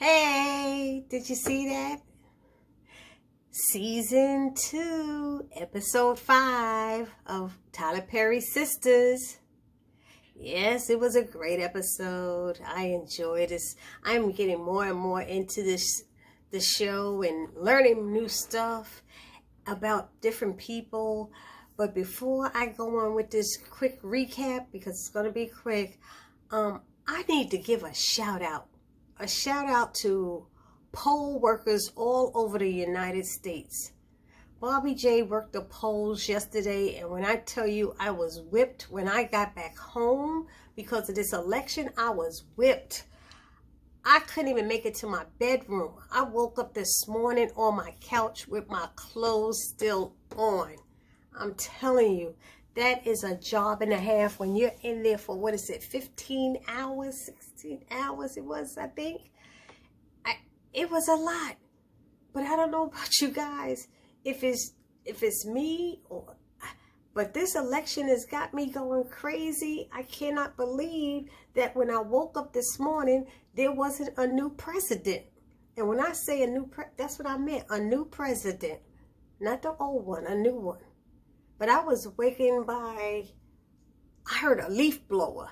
Hey, did you see that? Season 2, episode 5 of Tyler Perry's Sistas. Yes, it was a great episode. I enjoyed this. I'm getting more and more into the show and learning new stuff about different people. But before I go on with this quick recap, because it's going to be quick, I need to give a shout out. A shout out to poll workers all over the United States. Bobby J worked the polls yesterday, and when I tell you I was whipped when I got back home because of this election, I was whipped. I couldn't even make it to my bedroom. I woke up this morning on my couch with my clothes still on. I'm telling you, that is a job and a half when you're in there for, 15 hours, 16 hours it was, I think. It was a lot. But I don't know about you guys, if it's me but this election has got me going crazy. I cannot believe that when I woke up this morning, there wasn't a new president. And when I say that's what I meant, a new president. Not the old one, a new one. But I was wakened by, I heard a leaf blower.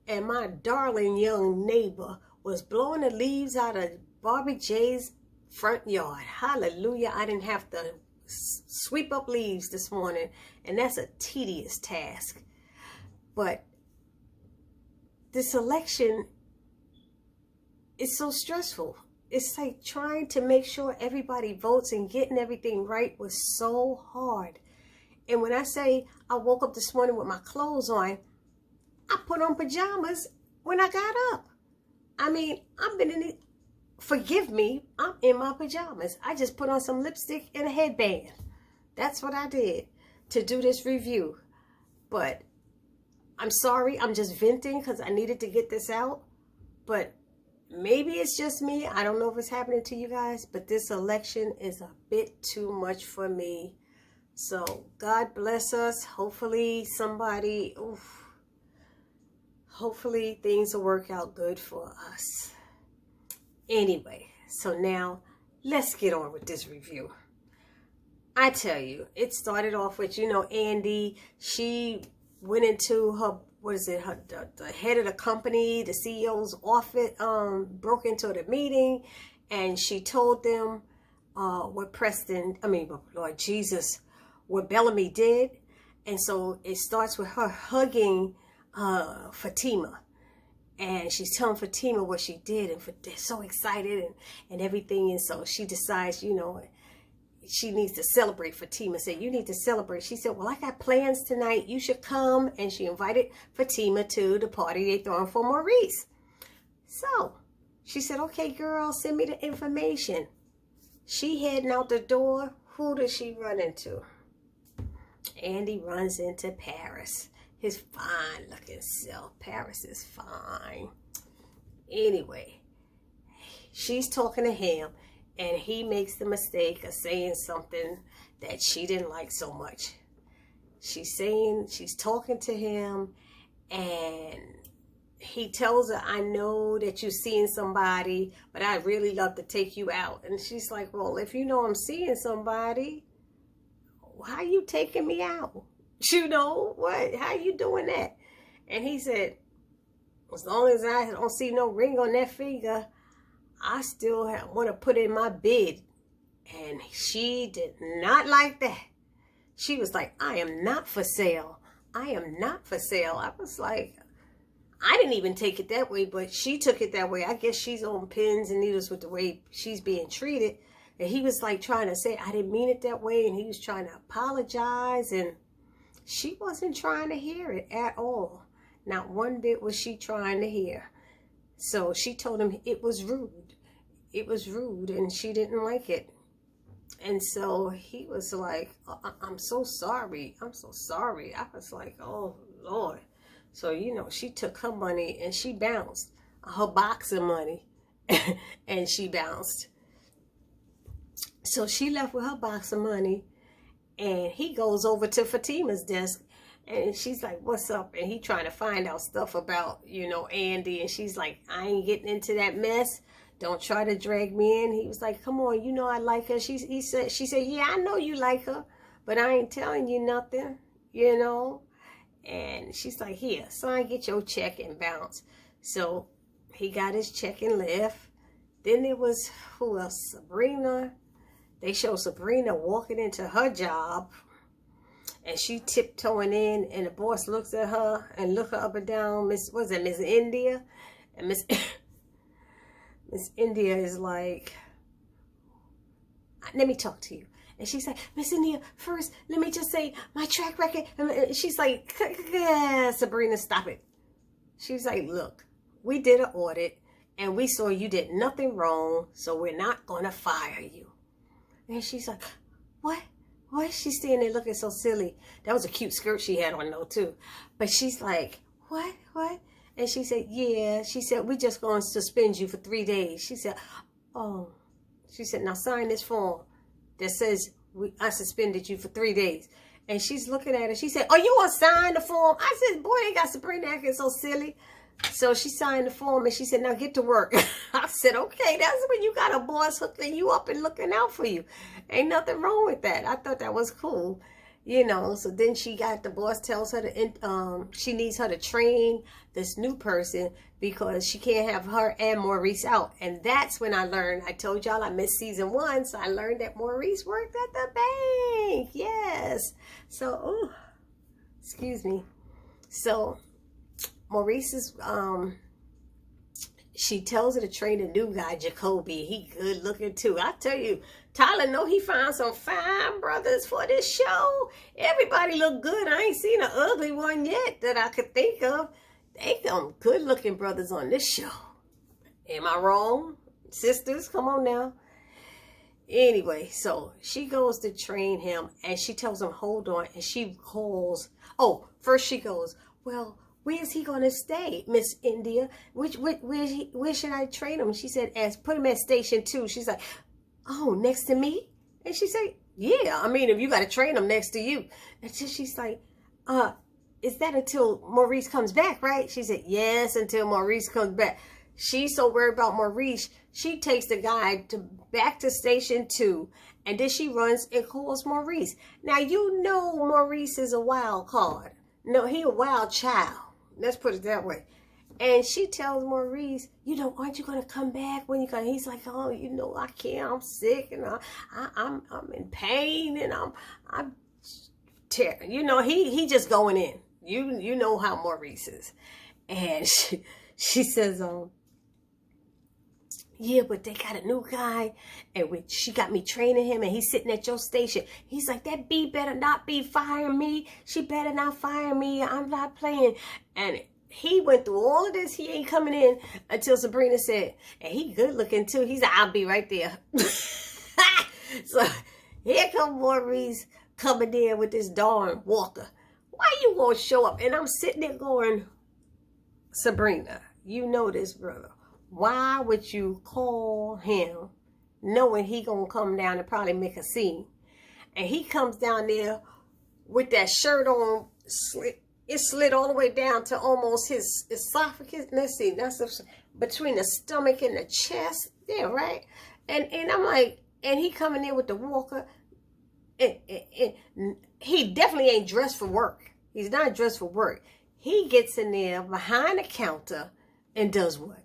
And my darling young neighbor was blowing the leaves out of Bobby J's front yard. Hallelujah. I didn't have to sweep up leaves this morning. And that's a tedious task. But this election is so stressful. It's like trying to make sure everybody votes and getting everything right was so hard. And when I say I woke up this morning with my clothes on, I put on pajamas when I got up. I mean, I've been in it. Forgive me, I'm in my pajamas. I just put on some lipstick and a headband. That's what I did to do this review. But I'm sorry, I'm just venting because I needed to get this out. But maybe it's just me. I don't know if it's happening to you guys, but this election is a bit too much for me. So God bless us. Hopefully hopefully things will work out good for us. Anyway, so now let's get on with this review. I tell you, it started off with, Andy. She went into her, the head of the company, the CEO's office, broke into the meeting, and she told them what Lord Jesus, what Bellamy did. And so it starts with her hugging Fatima. And she's telling Fatima what she did, and they're so excited and everything. And so she decides, she needs to celebrate. Fatima said, you need to celebrate. She said, well, I got plans tonight. You should come. And she invited Fatima to the party they throwing for Maurice. So she said, okay, girl, send me the information. She heading out the door. Who does she run into? Andy runs into Paris. His fine looking self. Paris is fine. Anyway, she's talking to him, and he makes the mistake of saying something that she didn't like so much. She's talking to him, and he tells her, I know that you're seeing somebody, but I'd really love to take you out. And she's like, well, if you know I'm seeing somebody, why are you taking me out? What? How you doing that? And he said, as long as I don't see no ring on that finger, I still want to put in my bid. And she did not like that. She was like, I am not for sale. I am not for sale. I was like, I didn't even take it that way, but she took it that way. I guess she's on pins and needles with the way she's being treated. And he was like trying to say, I didn't mean it that way. And he was trying to apologize, and she wasn't trying to hear it at all. Not one bit was she trying to hear. So she told him it was rude. It was rude, and she didn't like it. And so he was like, I'm so sorry. I'm so sorry. I was like, oh, Lord. So, she took her money and she bounced. Her box of money. And she bounced. So she left with her box of money. And he goes over to Fatima's desk, and she's like, what's up? And he trying to find out stuff about, Andy. And she's like, I ain't getting into that mess. don't try to drag me in. He was like, come on, you know I like her. She said, yeah, I know you like her, but I ain't telling you nothing, you know. And she's like, here, son, get your check and bounce. So he got his check and left. Then there was, who else? Sabrina. They show Sabrina walking into her job. And she tiptoeing in. And the boss looks at her and look her up and down. Miss India? And Miss India is like, let me talk to you. And she's like, Miss India, first, let me just say my track record. And she's like, Sabrina, stop it. She's like, look, we did an audit and we saw you did nothing wrong, so we're not going to fire you. And she's like, what? What? She's standing there looking so silly. That was a cute skirt she had on though, too. But she's like, what? What? And she said, yeah. She said, we just going to suspend you for 3 days. She said, oh. She said, now sign this form that says I suspended you for 3 days. And she's looking at it. She said, oh, you want to sign the form? I said, boy, they got Sabrina acting so silly. So she signed the form and she said, now get to work. I said, okay, that's when you got a boss hooking you up and looking out for you. Ain't nothing wrong with that. I thought that was cool. You know, so then the boss tells her to, she needs her to train this new person because she can't have her and Maurice out. And that's when I learned, I told y'all I missed season 1, so I learned that Maurice worked at the bank. Yes. So, oh, excuse me. So, Maurice is, she tells her to train a new guy, Jacoby. He good looking too. I tell you, Tyler know he found some fine brothers for this show. Everybody look good. I ain't seen an ugly one yet that I could think of. They some good looking brothers on this show. Am I wrong? Sisters, come on now. Anyway, so she goes to train him and she tells him, hold on. And she calls, first she goes, well, where's he going to stay, Miss India? Where should I train him? She said, put him at station 2. She's like, oh, next to me? And she said, yeah, I mean, if you got to train him next to you. And so she's like, is that until Maurice comes back, right? She said, yes, until Maurice comes back. She's so worried about Maurice, she takes the guy back to station 2. And then she runs and calls Maurice. Now, you know Maurice is a wild card. No, he a wild child. Let's put it that way. And she tells Maurice, you know, aren't you going to come back when you come? He's like, oh, you know, I can't. I'm sick and I'm in pain and I'm you know, he just going in. You know how Maurice is. And she says, yeah, but they got a new guy and she got me training him and he's sitting at your station. He's like, that bee better not be firing me. She better not fire me. I'm not playing. And he went through all of this. He ain't coming in until Sabrina said, and he good looking too. He's like, I'll be right there. So here come Maurice coming in with this darn walker. Why you gonna show up? And I'm sitting there going, Sabrina, you know this, brother. Why would you call him knowing he gonna come down and probably make a scene? And he comes down there with that shirt on, it's slid all the way down to almost his esophagus. Let's see, that's between the stomach and the chest. Yeah, right? And I'm like, and he coming in with the walker. He definitely ain't dressed for work. He's not dressed for work. He gets in there behind the counter and does what?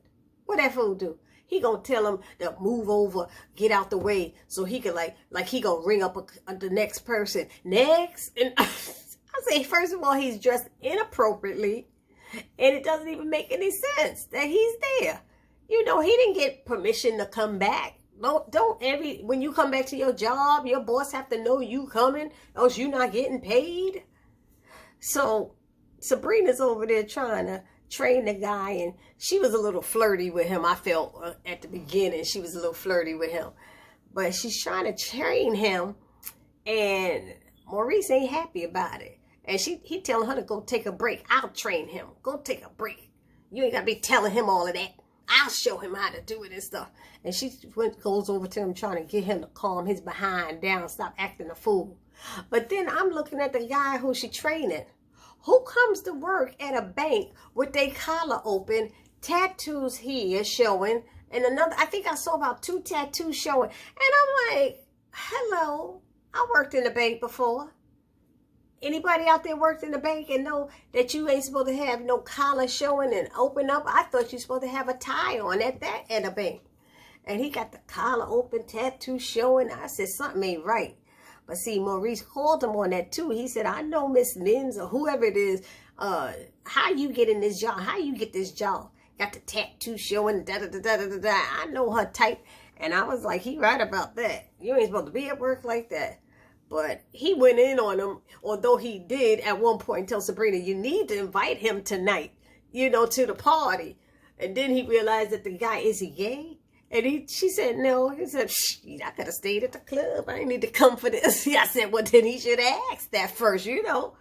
What that fool do? He gonna tell him to move over, get out the way, so he can like he gonna ring up the next person. Next, and I say, first of all, he's dressed inappropriately, and it doesn't even make any sense that he's there. You know, he didn't get permission to come back. When you come back to your job, your boss have to know you coming, else you not getting paid. So Sabrina's over there trying to train the guy, and she was a little flirty with him. I felt at the beginning she was a little flirty with him, but she's trying to train him, and Maurice ain't happy about it. And he telling her to go take a break. I'll train him. Go take a break. You ain't gotta be telling him all of that. I'll show him how to do it and stuff. And she goes over to him trying to get him to calm his behind down, stop acting a fool. But then I'm looking at the guy who she training. Who comes to work at a bank with their collar open, tattoos here showing, And another, I think I saw about 2 tattoos showing. And I'm like, hello, I worked in the bank before. Anybody out there worked in the bank and know that you ain't supposed to have no collar showing and open up? I thought you're supposed to have a tie on at the bank. And he got the collar open, tattoo showing. I said, something ain't right. But see, Maurice called him on that too. He said, I know Miss Mins or whoever it is, how you get in this job? How you get this job? Got the tattoo showing, da-da-da-da-da-da. I know her type. And I was like, he right about that. You ain't supposed to be at work like that. But he went in on him, although he did at one point tell Sabrina, you need to invite him tonight, you know, to the party. And then he realized that the guy, is he gay? And she said, no. He said, I could have stayed at the club. I didn't need to come for this. I said, well, then he should have asked that first, you know.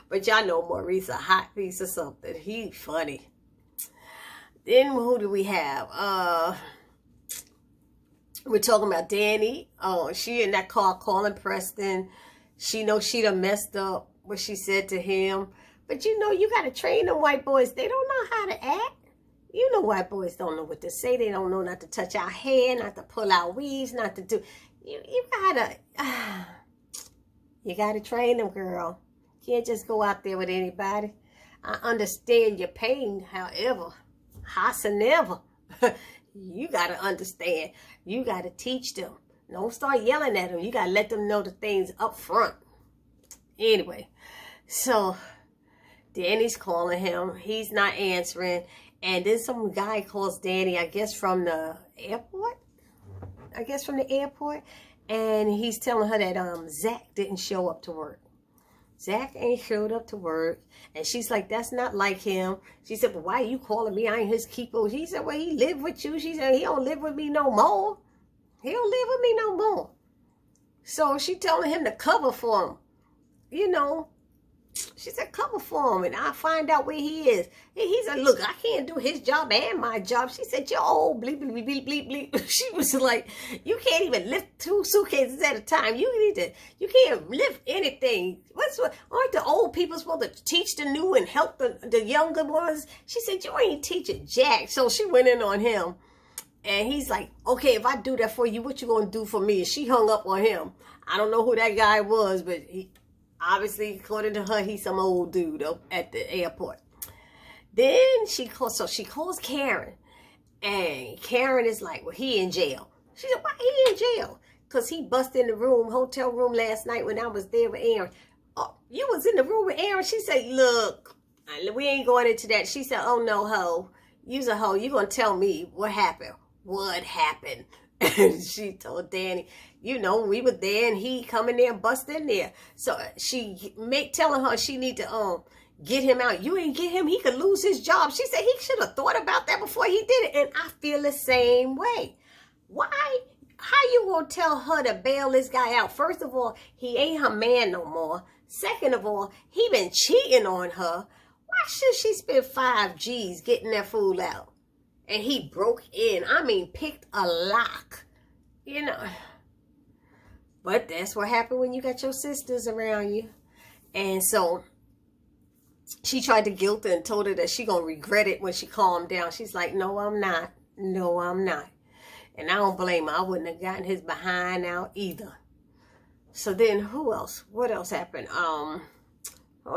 But y'all know Maurice a hot piece of something. He funny. Then who do we have? We're talking about Danny. Oh, she in that car calling Preston. She knows she done messed up what she said to him. But you know, you got to train them white boys. They don't know how to act. You know white boys don't know what to say. They don't know not to touch our hair, not to pull our weaves, not to do. You gotta train them, girl. You can't just go out there with anybody. I understand your pain, however, howsoever. You gotta understand. You gotta teach them. Don't start yelling at them. You gotta let them know the things up front. Anyway, so Danny's calling him. He's not answering. And then some guy calls Danny, I guess from the airport. And he's telling her that Zach didn't show up to work. Zach ain't showed up to work. And she's like, that's not like him. She said, well, why are you calling me? I ain't his keeper. He said, well, he lived with you. She said, he don't live with me no more. He don't live with me no more. So she telling him to cover for him. You know. She said, cover for him, and I'll find out where he is. He said, look, I can't do his job and my job. She said, yo, bleep, bleep, bleep, bleep, bleep. She was like, you can't even lift 2 suitcases at a time. You can't lift anything. Aren't the old people supposed to teach the new and help the younger ones? She said, you ain't teaching jack. So she went in on him. And he's like, okay, if I do that for you, what you gonna do for me? And she hung up on him. I don't know who that guy was, but obviously, according to her, he's some old dude at the airport. Then she calls Karen. And Karen is like, well, he in jail. She said, why he in jail? Because he busted in the hotel room last night when I was there with Aaron. Oh, you was in the room with Aaron? She said, look, we ain't going into that. She said, oh, no, ho. You's a hoe. You going to tell me what happened. What happened? And she told Danny, you know, we were there and he come in there and bust in there. So she telling her she need to get him out. You ain't get him, he could lose his job. She said he should have thought about that before he did it. And I feel the same way. Why? How you gonna tell her to bail this guy out? First of all, he ain't her man no more. Second of all, he been cheating on her. Why should she spend 5 G's getting that fool out? And he broke in. I mean, picked a lock. You know. But that's what happened when you got your sisters around you. And so she tried to guilt her and told her that she going to regret it when she calmed down. She's like, no, I'm not. No, I'm not. And I don't blame her. I wouldn't have gotten his behind out either. So then who else? What else happened?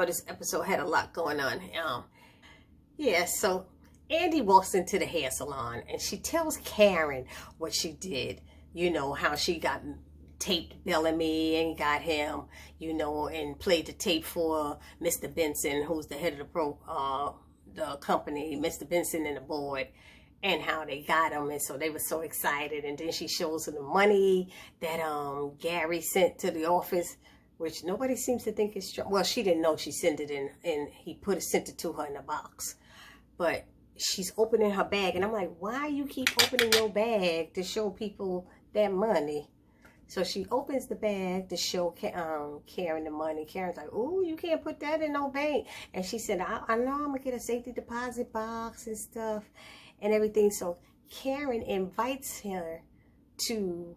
This episode had a lot going on. Yeah, so Andy walks into the hair salon and she tells Karen what she did. You know, how she got taped Bellamy and got him, you know, and played the tape for Mr. Benson, who's the head of the company, Mr. Benson and the board, and how they got him. And so they were so excited. And then she shows her the money that Gary sent to the office, which nobody seems to think is true. Well, she didn't know she sent it in, and he sent it to her in a box. But she's opening her bag, and I'm like, why you keep opening your bag to show people that money? So she opens the bag to show Karen the money. Karen's like, oh, you can't put that in no bank. And she said, I know I'm going to get a safety deposit box and stuff and everything. So Karen invites her to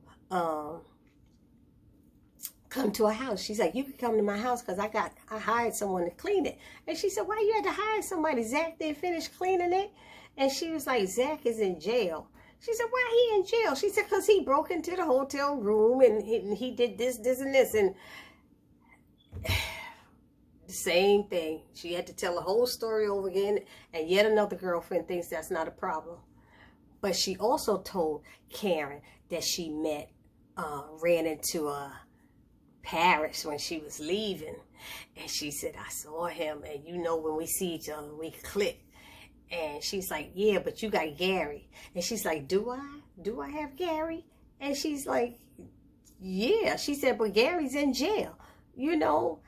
come to her house. She's like, you can come to my house because I hired someone to clean it. And she said, why you had to hire somebody? Zach didn't finish cleaning it? And she was like, Zach is in jail. She said, why he in jail? She said, because he broke into the hotel room and he did this, and this. And the same thing. She had to tell the whole story over again. And yet another girlfriend thinks that's not a problem. But she also told Karen that she ran into Paris when she was leaving. And she said, I saw him. And you know, when we see each other, we click. And she's like, yeah, but you got Gary. And she's like, do I? Do I have Gary? And she's like, yeah. She said, but Gary's in jail. You know,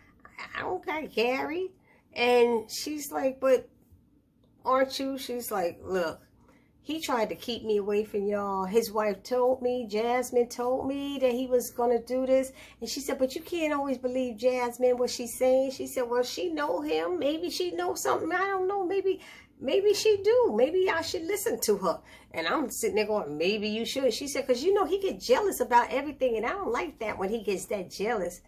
I don't got Gary. And she's like, but aren't you? She's like, look, he tried to keep me away from y'all. His wife told me, Jasmine told me that he was going to do this. And she said, but you can't always believe Jasmine, what she's saying. She said, well, she know him. Maybe she knows something. I don't know. Maybe she do. Maybe I should listen to her. And I'm sitting there going, maybe you should. She said, because you know, he get jealous about everything. And I don't like that when he gets that jealous.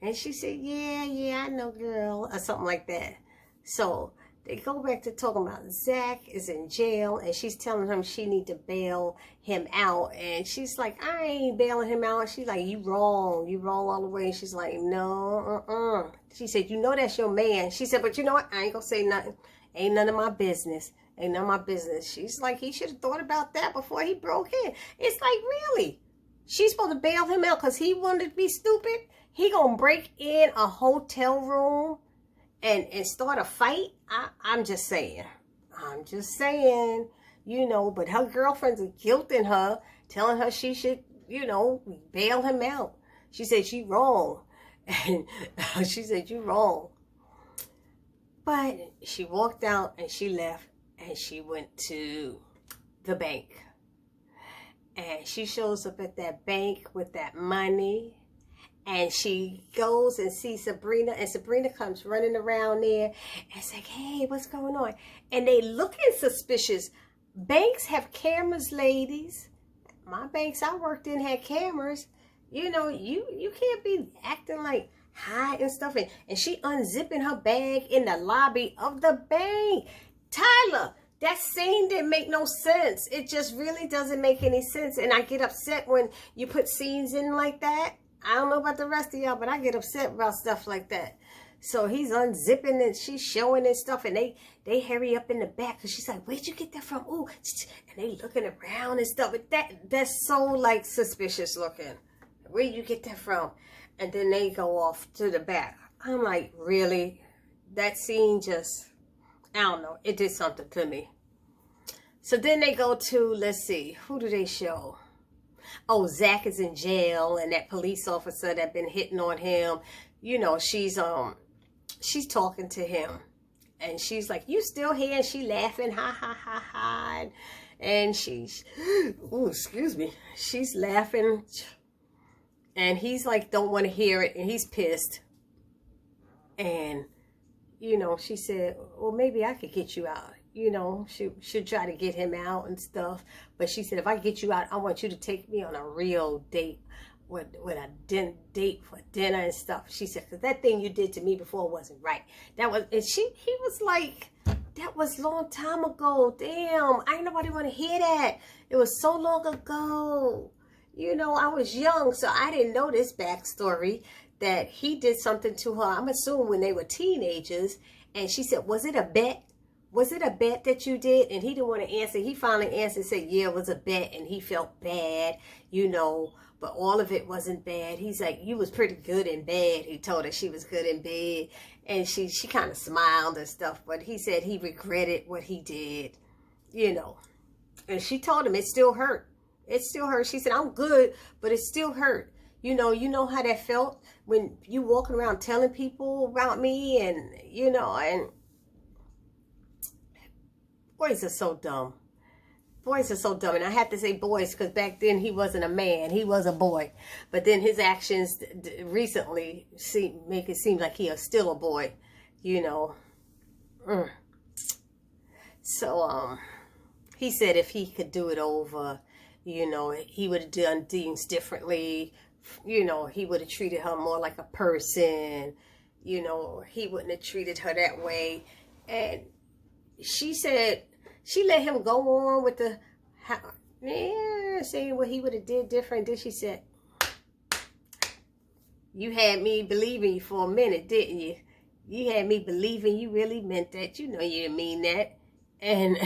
And she said, yeah, I know, girl. Or something like that. So they go back to talking about Zach is in jail. And she's telling him she need to bail him out. And she's like, I ain't bailing him out. She's like, you wrong. You wrong all the way. And she's like, no, She said, you know that's your man. She said, but you know what? I ain't going to say nothing. Ain't none of my business. Ain't none of my business. She's like, he should have thought about that before he broke in. It's like, really? She's supposed to bail him out because he wanted to be stupid? He gonna break in a hotel room and start a fight? I'm just saying. You know, but her girlfriends are guilting her, telling her she should, you know, bail him out. She said she wrong. And she said, you wrong. But she walked out and she left and she went to the bank. And she shows up at that bank with that money. And she goes and sees Sabrina. And Sabrina comes running around there. And it's like, hey, what's going on? And they looking suspicious. Banks have cameras, ladies. My banks I worked in had cameras. You know, you can't be acting like high and stuff. And she unzipping her bag in the lobby of the bank. Tyler, that scene didn't make no sense. It just really doesn't make any sense. And I get upset when you put scenes in like that. I don't know about the rest of y'all, but I get upset about stuff like that. So he's unzipping and she's showing and stuff. And they hurry up in the back. Because she's like, where'd you get that from? Ooh. And they looking around and stuff. But that's so like suspicious looking. Where'd you get that from? And then they go off to the back. I'm like, really? That scene just, I don't know. It did something to me. So then they go to, let's see, who do they show? Oh, Zach is in jail, and that police officer that been hitting on him, you know, she's talking to him. And she's like, you still here? And she laughing, ha, ha, ha, ha. And she's, oh, excuse me. She's laughing. And he's like, don't want to hear it. And he's pissed. And, you know, she said, well, maybe I could get you out. You know, she should try to get him out and stuff. But she said, if I get you out, I want you to take me on a real date with a date for dinner and stuff. She said, because that thing you did to me before wasn't right. That was, and he was like, that was a long time ago. Damn, ain't nobody want to hear that. It was so long ago. You know, I was young, so I didn't know this backstory that he did something to her. I'm assuming when they were teenagers. And she said, was it a bet? Was it a bet that you did? And he didn't want to answer. He finally answered and said, yeah, it was a bet. And he felt bad, you know, but all of it wasn't bad. He's like, you was pretty good in bed. He told her she was good in bed. And she kind of smiled and stuff. But he said he regretted what he did, you know. And she told him it still hurt. It still hurt. She said, I'm good, but it still hurt. You know how that felt when you walking around telling people about me and, you know, and boys are so dumb. Boys are so dumb. And I have to say boys because back then he wasn't a man. He was a boy. But then his actions recently make it seem like he is still a boy, you know. So, he said if he could do it over, you know, he would have done things differently. You know, he would have treated her more like a person. You know, he wouldn't have treated her that way. And she said she let him go on with yeah, saying what he would have did different. Then she said, you had me believing you for a minute, didn't you? You had me believing you really meant that. You know you didn't mean that. And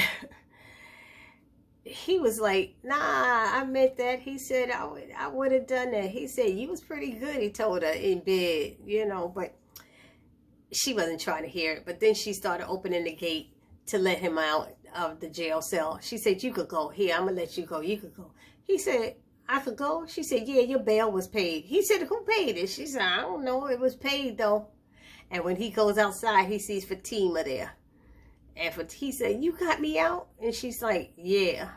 he was like, nah, I meant that. He said, I would have done that. He said, you was pretty good, he told her in bed, you know, but she wasn't trying to hear it. But then she started opening the gate to let him out of the jail cell. She said, you could go. Here, I'm going to let you go. You could go. He said, I could go? She said, yeah, your bail was paid. He said, who paid it? She said, I don't know. It was paid, though. And when he goes outside, he sees Fatima there. And he said, you got me out? And she's like, yeah.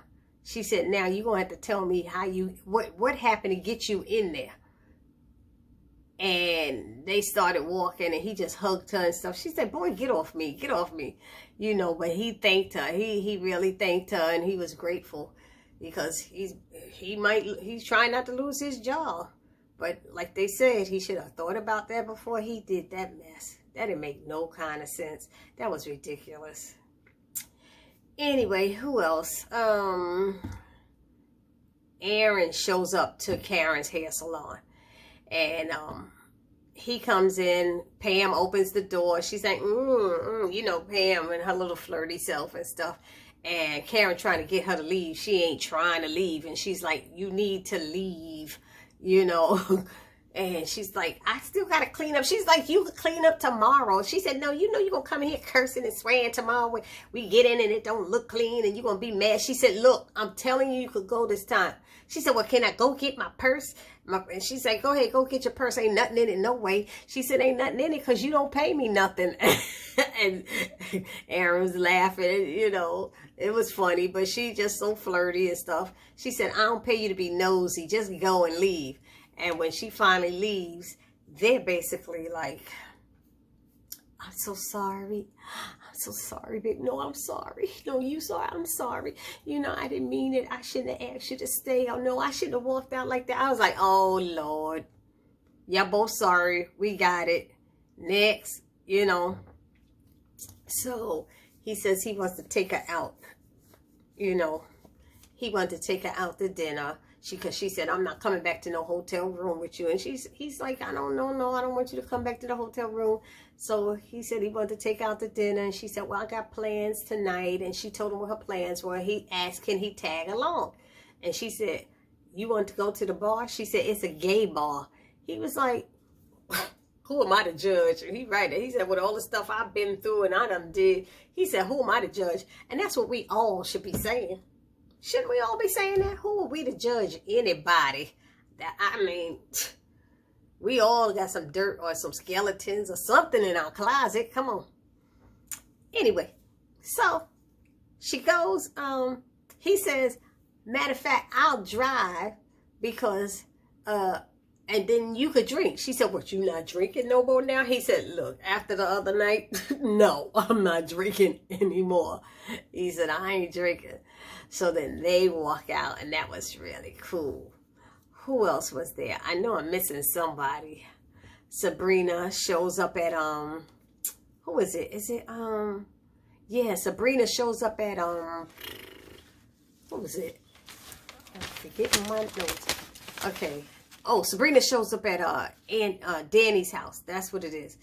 She said, now you're going to have to tell me how what happened to get you in there. And they started walking, and he just hugged her and stuff. She said, boy, get off me, get off me. You know, but he thanked her. He really thanked her, and he was grateful because he's trying not to lose his job. But like they said, he should have thought about that before he did that mess. That didn't make no kind of sense. That was ridiculous. Anyway, who else? Aaron shows up to Karen's hair salon. And he comes in. Pam opens the door. She's like, you know, Pam and her little flirty self and stuff. And Karen trying to get her to leave. She ain't trying to leave. And she's like, you need to leave, you know. And she's like, I still got to clean up. She's like, you could clean up tomorrow. She said, no, you know you're going to come in here cursing and swearing tomorrow when we get in and it don't look clean and you're going to be mad. She said, look, I'm telling you, you could go this time. She said, well, can I go get my purse? And she said, go ahead, go get your purse. Ain't nothing in it, no way. She said, ain't nothing in it because you don't pay me nothing. And Aaron was laughing, you know. It was funny, but she just so flirty and stuff. She said, I don't pay you to be nosy. Just go and leave. And when she finally leaves, they're basically like, I'm so sorry. I'm so sorry, babe. No, I'm sorry. No, you sorry. I'm sorry. You know, I didn't mean it. I shouldn't have asked you to stay. Oh, no, I shouldn't have walked out like that. I was like, oh, Lord. Y'all both sorry. We got it. Next, you know. So he says he wants to take her out. You know, he wanted to take her out to dinner. Because she said, I'm not coming back to no hotel room with you. And he's like, I don't know, no, I don't want you to come back to the hotel room. So he said he wanted to take out the dinner. And she said, well, I got plans tonight. And she told him what her plans were. He asked, can he tag along? And she said, you want to go to the bar? She said, it's a gay bar. He was like, who am I to judge? And he right there. He said, with all the stuff I've been through and I done did. He said, who am I to judge? And that's what we all should be saying. Shouldn't we all be saying that? Who are we to judge anybody? That, I mean, we all got some dirt or some skeletons or something in our closet. Come on. Anyway, so she goes, he says, matter of fact, I'll drive because, and then you could drink. She said, what, you not drinking no more now? He said, look, after the other night, no, I'm not drinking anymore. He said, I ain't drinking. So then they walk out, and that was really cool. Who else was there? I know I'm missing somebody. Sabrina shows up at, who is it? Is it, yeah, Sabrina shows up at, what was it? I'm forgetting my notes. Okay. Oh, Sabrina shows up at, Danny's house. That's what it is.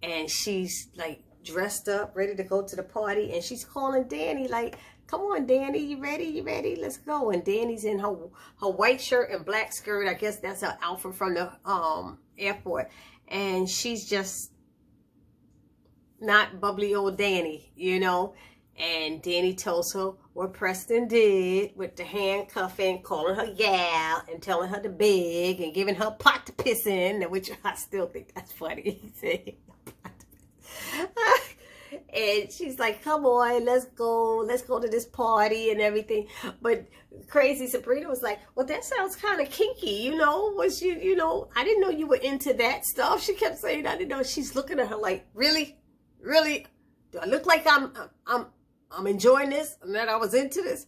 And she's, like, dressed up, ready to go to the party, and she's calling Danny, like, come on, Danny, you ready? You ready? Let's go. And Danny's in her white shirt and black skirt. I guess that's her outfit from the airport. And she's just not bubbly old Danny, you know. And Danny tells her what Preston did with the handcuffing, calling her gal and telling her to beg and giving her a pot to piss in, which I still think that's funny. He said, and she's like, come on, let's go to this party and everything. But crazy Sabrina was like, well, that sounds kind of kinky, you know. Was you know, I didn't know you were into that stuff. She kept saying, I didn't know. She's looking at her like, really, do I look like I'm enjoying this and that I was into this?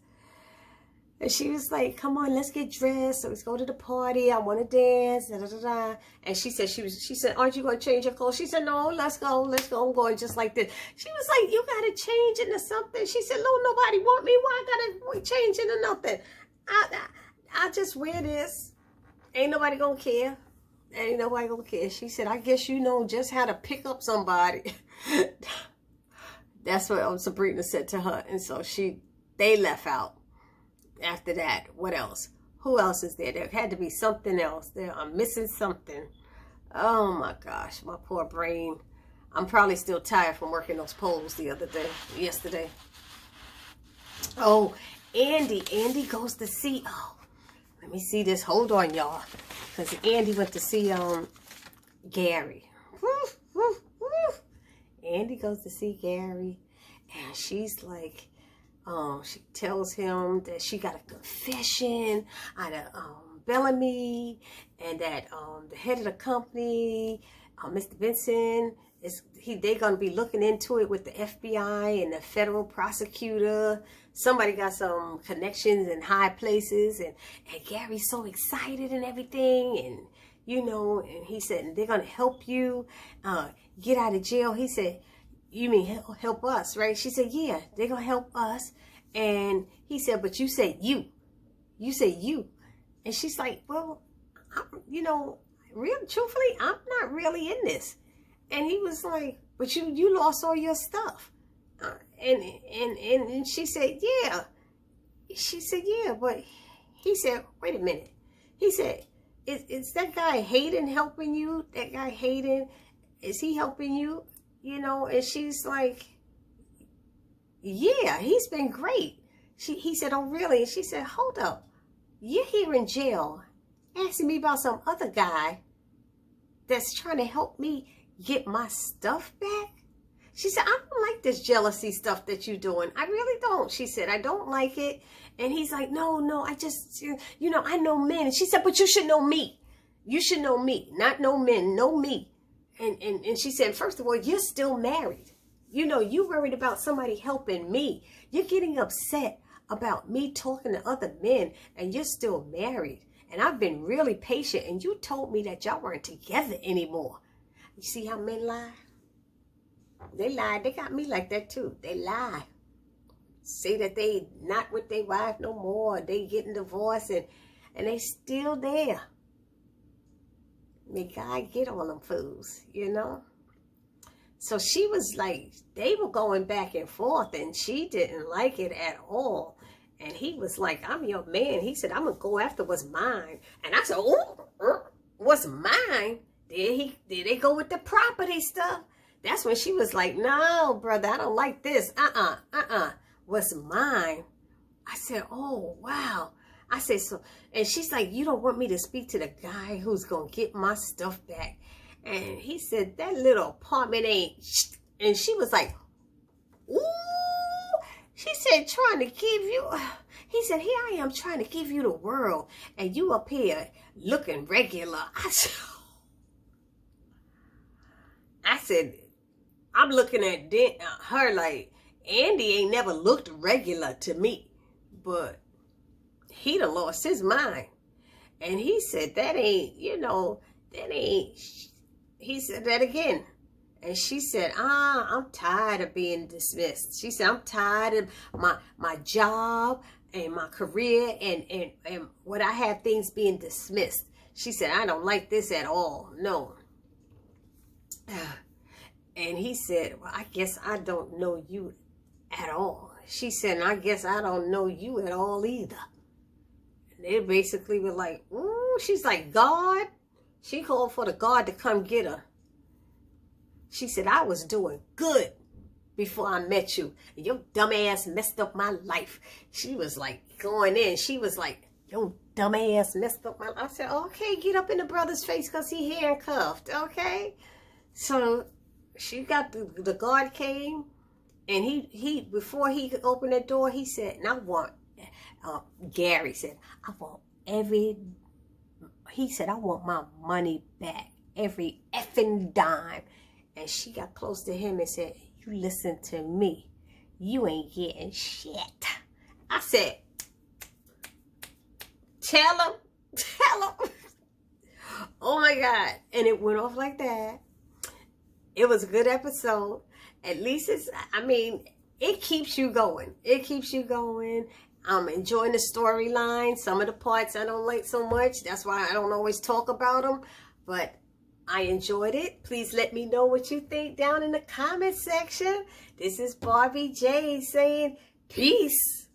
And she was like, come on, let's get dressed. So let's go to the party. I want to dance. Da, da, da, da. And she said, she said, aren't you going to change your clothes? She said, no, let's go. I'm going just like this. She was like, you got to change into something. She said, no, nobody want me. Why I got to change into nothing? I just wear this. Ain't nobody gonna care. Ain't nobody gonna care. She said, I guess you know just how to pick up somebody. That's what Sabrina said to her. And so they left out after that. What else? Who else is there? There had to be something else. I'm missing something. Oh my gosh, my poor brain. I'm probably still tired from working those polls yesterday. Oh, Andy goes to see, let me see this. Hold on, y'all. Because Andy went to see Gary. Andy goes to see Gary, and she's like, she tells him that she got a confession out of Bellamy, and that the head of the company, Mr. Benson, they're going to be looking into it with the FBI and the federal prosecutor. Somebody got some connections in high places, and Gary's so excited and everything, and you know, and he said, they're going to help you get out of jail. He said, you mean help us, right? She said, yeah, they're going to help us. And he said, but you said you. You said you. And she's like, well, you know, truthfully, I'm not really in this. And he was like, but you lost all your stuff. And she said, yeah. She said, yeah, but he said, wait a minute. He said, is that guy Hayden helping you? That guy Hayden, is he helping you? You know, and she's like, yeah, he's been great. He said, oh, really? And she said, hold up. You're here in jail asking me about some other guy that's trying to help me get my stuff back? She said, I don't like this jealousy stuff that you're doing. I really don't. She said, I don't like it. And he's like, no, I just, you know, I know men. And she said, but you should know me. You should know me, not know men, know me. And she said, first of all, you're still married. You know, you worried about somebody helping me. You're getting upset about me talking to other men, and you're still married. And I've been really patient, and you told me that y'all weren't together anymore. You see how men lie? They lie. They got me like that too. They lie. Say that they not with their wife no more. They getting divorced, and they still there. May God get on them fools, you know? So she was like, they were going back and forth, and she didn't like it at all. And he was like, I'm your man. He said, I'm going to go after what's mine. And I said, what's mine? Did they go with the property stuff? That's when she was like, no, brother, I don't like this. What's mine? I said, oh, wow. I said, so, and she's like, you don't want me to speak to the guy who's going to get my stuff back. And he said, that little apartment ain't, and she was like, ooh, she said, trying to give you, he said, here I am trying to give you the world, and you up here looking regular. I said, I'm looking at her like, Andy ain't never looked regular to me, but he done lost his mind. And he said, that ain't, you know, that ain't, he said that again. And she said, I'm tired of being dismissed. She said, I'm tired of my job and my career and what I have things being dismissed. She said, I don't like this at all. No. And he said, well, I guess I don't know you at all. She said, I guess I don't know you at all either. And they basically were like, ooh, she's like, God. She called for the God to come get her. She said, I was doing good before I met you. And your dumb ass messed up my life. She was like going in. She was like, your dumb ass messed up my life. I said, okay, get up in the brother's face because he handcuffed. Okay. So she got the guard came. And he before he could open the door, he said, and I want, Gary said, I want he said, I want my money back. Every effing dime. And she got close to him and said, you listen to me. You ain't getting shit. I said, tell him. Oh my God. And it went off like that. It was a good episode. At least it keeps you going. It keeps you going. I'm enjoying the storyline. Some of the parts I don't like so much. That's why I don't always talk about them. But I enjoyed it. Please let me know what you think down in the comment section. This is Barbie J saying peace.